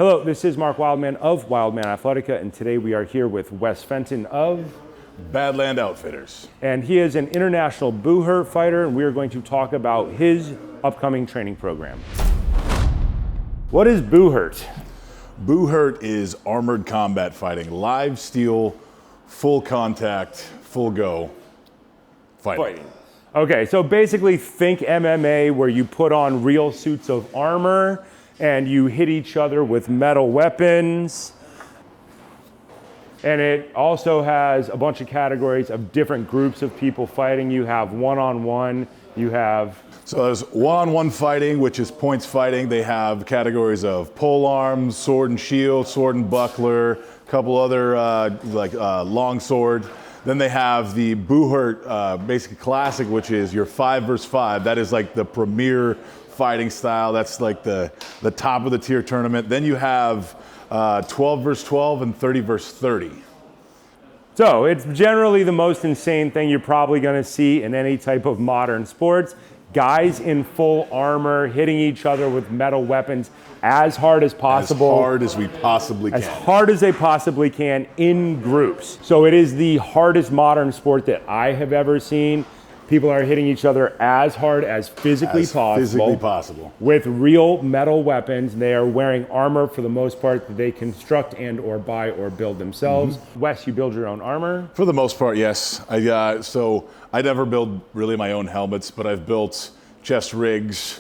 Hello, this is Mark Wildman of Wildman Athletica, and today we are here with Wes Fenton of Badland Outfitters. And he is an international Buhurt fighter, and we are going to talk about his upcoming training program. What is Buhurt? Buhurt is armored combat fighting, live steel, full contact, full go fighting. Okay, so basically think MMA where you put on real suits of armor and you hit each other with metal weapons. And it also has a bunch of categories of different groups of people fighting. You have one-on-one, you have... So there's one-on-one fighting, which is points fighting. They have categories of pole arms, sword and shield, sword and buckler, a couple other long sword. Then they have the Buhurt basic classic, which is your 5 versus 5. That is like the premier fighting style. That's like the top of the tier tournament. Then you have 12 versus 12 and 30 versus 30. So it's generally the most insane thing you're probably going to see in any type of modern sports. Guys in full armor hitting each other with metal weapons as hard as possible. As hard as we possibly can. As hard as they possibly can in groups. So it is the hardest modern sport that I have ever seen. People are hitting each other as hard as physically possible. With real metal weapons. They are wearing armor for the most part that they construct and or buy or build themselves. Mm-hmm. Wes, you build your own armor? For the most part, yes. So I never build really my own helmets, but I've built chest rigs,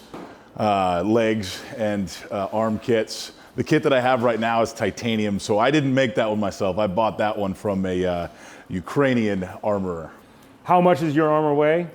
legs, and arm kits. The kit that I have right now is titanium, so I didn't make that one myself. I bought that one from a Ukrainian armorer. How much does your armor weigh?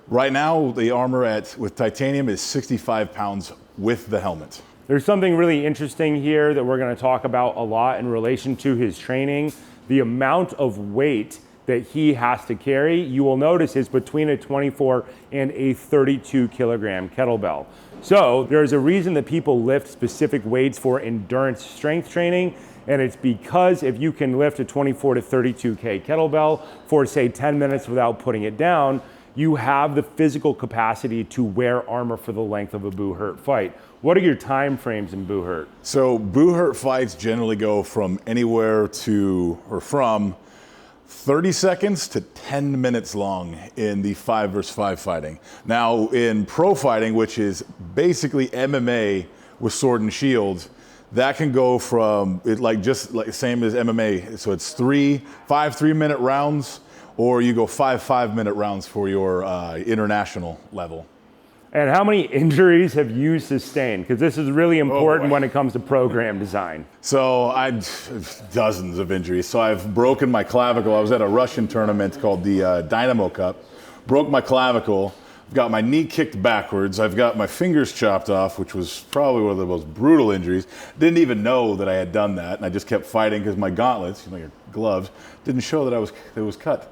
Right now, the armor with titanium is 65 pounds with the helmet. There's something really interesting here that we're going to talk about a lot in relation to his training. The amount of weight that he has to carry, you will notice, is between a 24 and a 32 kilogram kettlebell. So there's a reason that people lift specific weights for endurance strength training. And it's because if you can lift a 24 to 32K kettlebell for, say, 10 minutes without putting it down, you have the physical capacity to wear armor for the length of a Buhurt fight. What are your time frames in Buhurt? So Buhurt fights generally go from 30 seconds to 10 minutes long in the 5 versus 5 fighting. Now, in pro fighting, which is basically MMA with sword and shield, that can go from just like same as MMA. So it's 5 3-minute rounds, or you go 5 5-minute rounds for your international level. And how many injuries have you sustained? Because this is really important when it comes to program design. So dozens of injuries. So I've broken my clavicle. I was at a Russian tournament called the Dynamo Cup. Broke my clavicle. I've got my knee kicked backwards. I've got my fingers chopped off, which was probably one of the most brutal injuries. Didn't even know that I had done that, and I just kept fighting because my gauntlets, your gloves, didn't show that it was cut.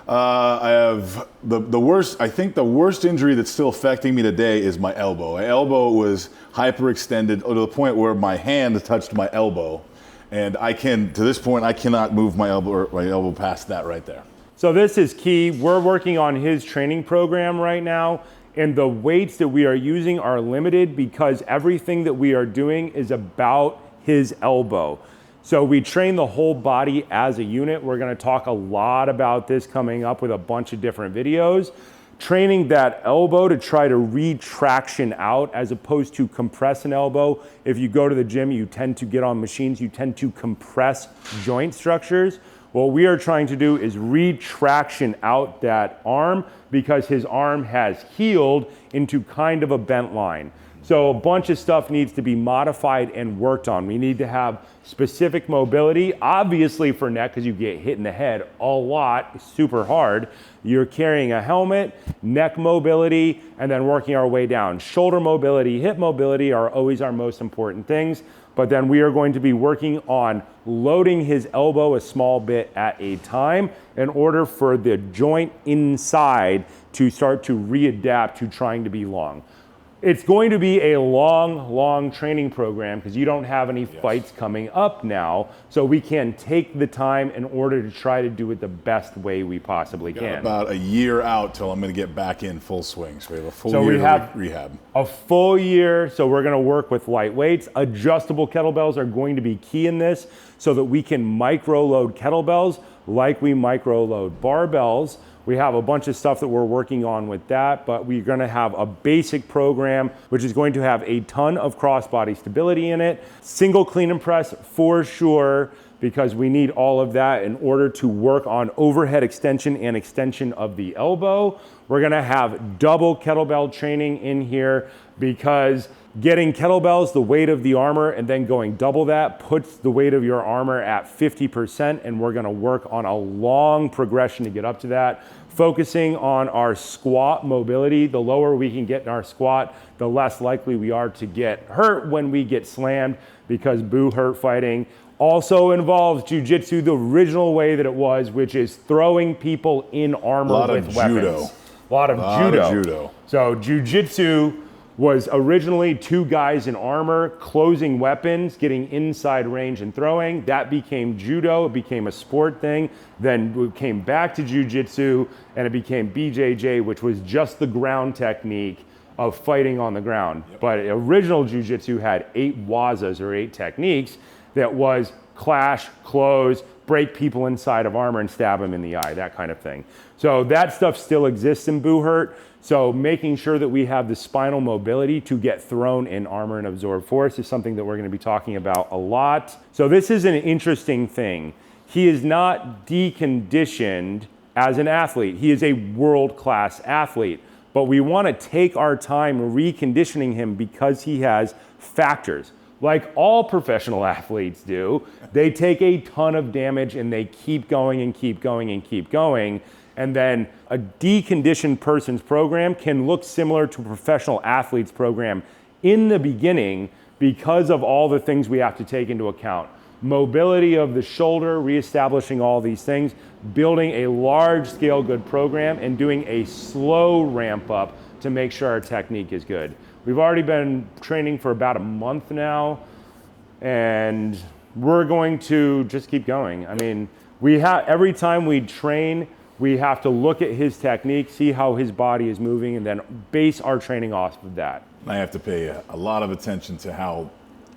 I have the worst. I think the worst injury that's still affecting me today is my elbow. My elbow was hyperextended to the point where my hand touched my elbow, and to this point, I cannot move my elbow past that right there. So this is key. We're working on his training program right now, and the weights that we are using are limited because everything that we are doing is about his elbow. So we train the whole body as a unit. We're going to talk a lot about this coming up with a bunch of different videos. Training that elbow to try to retraction out as opposed to compress an elbow. If you go to the gym, you tend to get on machines, you tend to compress joint structures. What we are trying to do is retraction out that arm because his arm has healed into kind of a bent line. So a bunch of stuff needs to be modified and worked on. We need to have specific mobility, obviously for neck because you get hit in the head a lot, super hard. You're carrying a helmet, neck mobility, and then working our way down. Shoulder mobility, hip mobility are always our most important things. But then we are going to be working on loading his elbow a small bit at a time in order for the joint inside to start to readapt to trying to be long. It's going to be a long training program because you don't have any fights coming up now. So we can take the time in order to try to do it the best way we possibly can. About a year out till I'm going to get back in full swing. So we have a full So year we have rehab. a full year. So we're going to work with light weights. Adjustable kettlebells are going to be key in this so that we can micro load kettlebells like we micro load barbells. We have a bunch of stuff that we're working on with that, but we're going to have a basic program, which is going to have a ton of crossbody stability in it. Single clean and press for sure, because we need all of that in order to work on overhead extension and extension of the elbow. We're going to have double kettlebell training in here because getting kettlebells the weight of the armor and then going double that puts the weight of your armor at 50%, and we're going to work on a long progression to get up to that. Focusing on our squat mobility. The lower we can get in our squat, the less likely we are to get hurt when we get slammed, because Buhurt fighting also involves jiu-jitsu the original way that it was, which is throwing people in armor with weapons. A lot of judo. So jiu-jitsu was originally two guys in armor closing weapons, getting inside range and throwing. That became judo, it became a sport thing. Then we came back to jiu-jitsu and it became BJJ, which was just the ground technique of fighting on the ground. But original jiu-jitsu had 8 wazas or 8 techniques that was clash, close, break people inside of armor and stab them in the eye, that kind of thing. So that stuff still exists in Buhurt. So making sure that we have the spinal mobility to get thrown in armor and absorb force is something that we're going to be talking about a lot. So this is an interesting thing. He is not deconditioned as an athlete. He is a world-class athlete. But we want to take our time reconditioning him because he has factors. Like all professional athletes do, they take a ton of damage and they keep going and keep going and keep going. And then a deconditioned person's program can look similar to a professional athlete's program in the beginning because of all the things we have to take into account. Mobility of the shoulder, reestablishing all these things, building a large-scale good program, and doing a slow ramp up to make sure our technique is good. We've already been training for about a month now, and we're going to just keep going. I mean, every time we train, we have to look at his technique, see how his body is moving, and then base our training off of that. I have to pay a lot of attention to how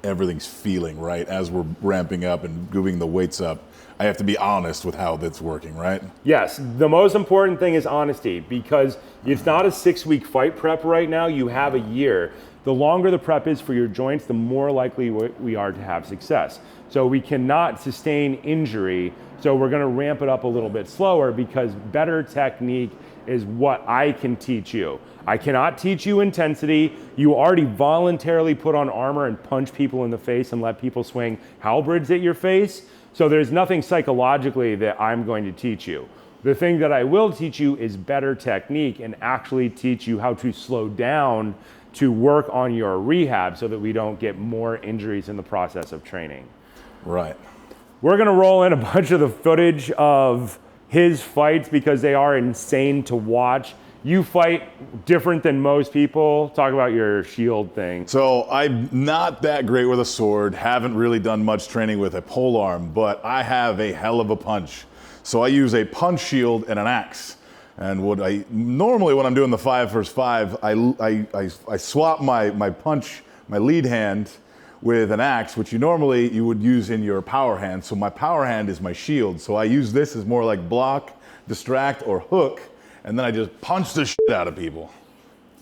everything's feeling, right? As we're ramping up and moving the weights up, I have to be honest with how that's working, right? Yes, the most important thing is honesty, because it's not a 6-week fight prep right now, you have a year. The longer the prep is for your joints, the more likely we are to have success. So we cannot sustain injury, so we're gonna ramp it up a little bit slower, because better technique is what I can teach you. I cannot teach you intensity. You already voluntarily put on armor and punch people in the face and let people swing halberds at your face. So there's nothing psychologically that I'm going to teach you. The thing that I will teach you is better technique and actually teach you how to slow down to work on your rehab so that we don't get more injuries in the process of training. Right. We're gonna roll in a bunch of the footage of his fights because they are insane to watch. You fight different than most people. Talk about your shield thing. So I'm not that great with a sword, haven't really done much training with a pole arm, but I have a hell of a punch. So I use a punch shield and an axe. And what I normally, when I'm doing the 5 vs. 5, I swap my punch, my lead hand, with an axe, which you would use in your power hand. So my power hand is my shield. So I use this as more like block, distract, or hook, and then I just punch the shit out of people.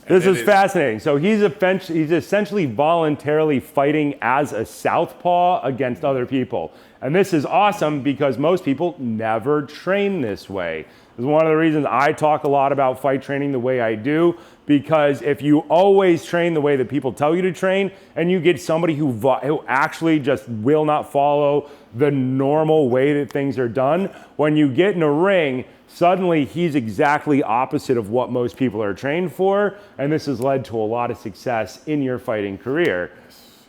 This is fascinating. So he's essentially voluntarily fighting as a southpaw against other people. And this is awesome because most people never train this way. This is one of the reasons I talk a lot about fight training the way I do, because if you always train the way that people tell you to train, and you get somebody who actually just will not follow the normal way that things are done, when you get in a ring, suddenly he's exactly opposite of what most people are trained for, and this has led to a lot of success in your fighting career.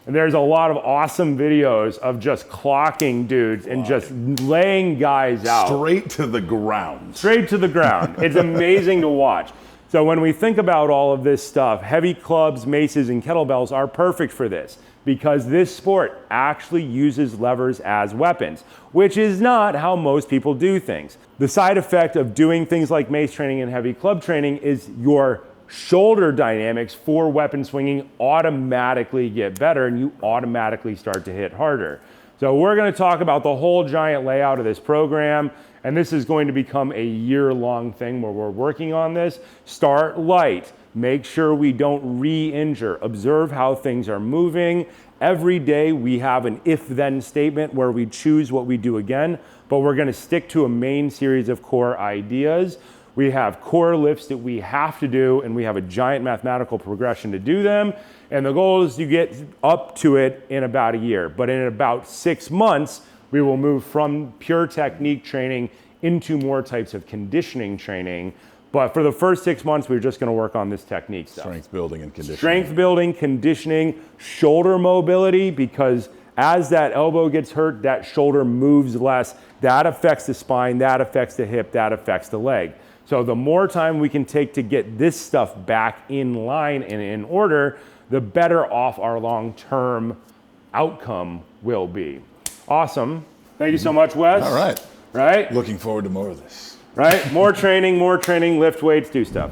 And there's a lot of awesome videos of just clocking dudes and just laying guys out. Straight to the ground. Straight to the ground. It's amazing to watch. So when we think about all of this stuff, heavy clubs, maces, and kettlebells are perfect for this because this sport actually uses levers as weapons, which is not how most people do things. The side effect of doing things like mace training and heavy club training is your shoulder dynamics for weapon swinging automatically get better and you automatically start to hit harder. So we're going to talk about the whole giant layout of this program, and this is going to become a year-long thing where we're working on this. Start light. Make sure we don't re-injure. Observe how things are moving. Every day we have an if-then statement where we choose what we do again, but we're going to stick to a main series of core ideas. We have core lifts that we have to do, and we have a giant mathematical progression to do them. And the goal is to get up to it in about a year. But in about 6 months, we will move from pure technique training into more types of conditioning training. But for the first 6 months, we're just gonna work on this technique stuff. Strength building and conditioning. Strength building, conditioning, shoulder mobility, because as that elbow gets hurt, that shoulder moves less. That affects the spine, that affects the hip, that affects the leg. So the more time we can take to get this stuff back in line and in order, the better off our long-term outcome will be. Awesome. Thank you so much, Wes. All right. Right? Looking forward to more of this. Right? More training, lift weights, do stuff.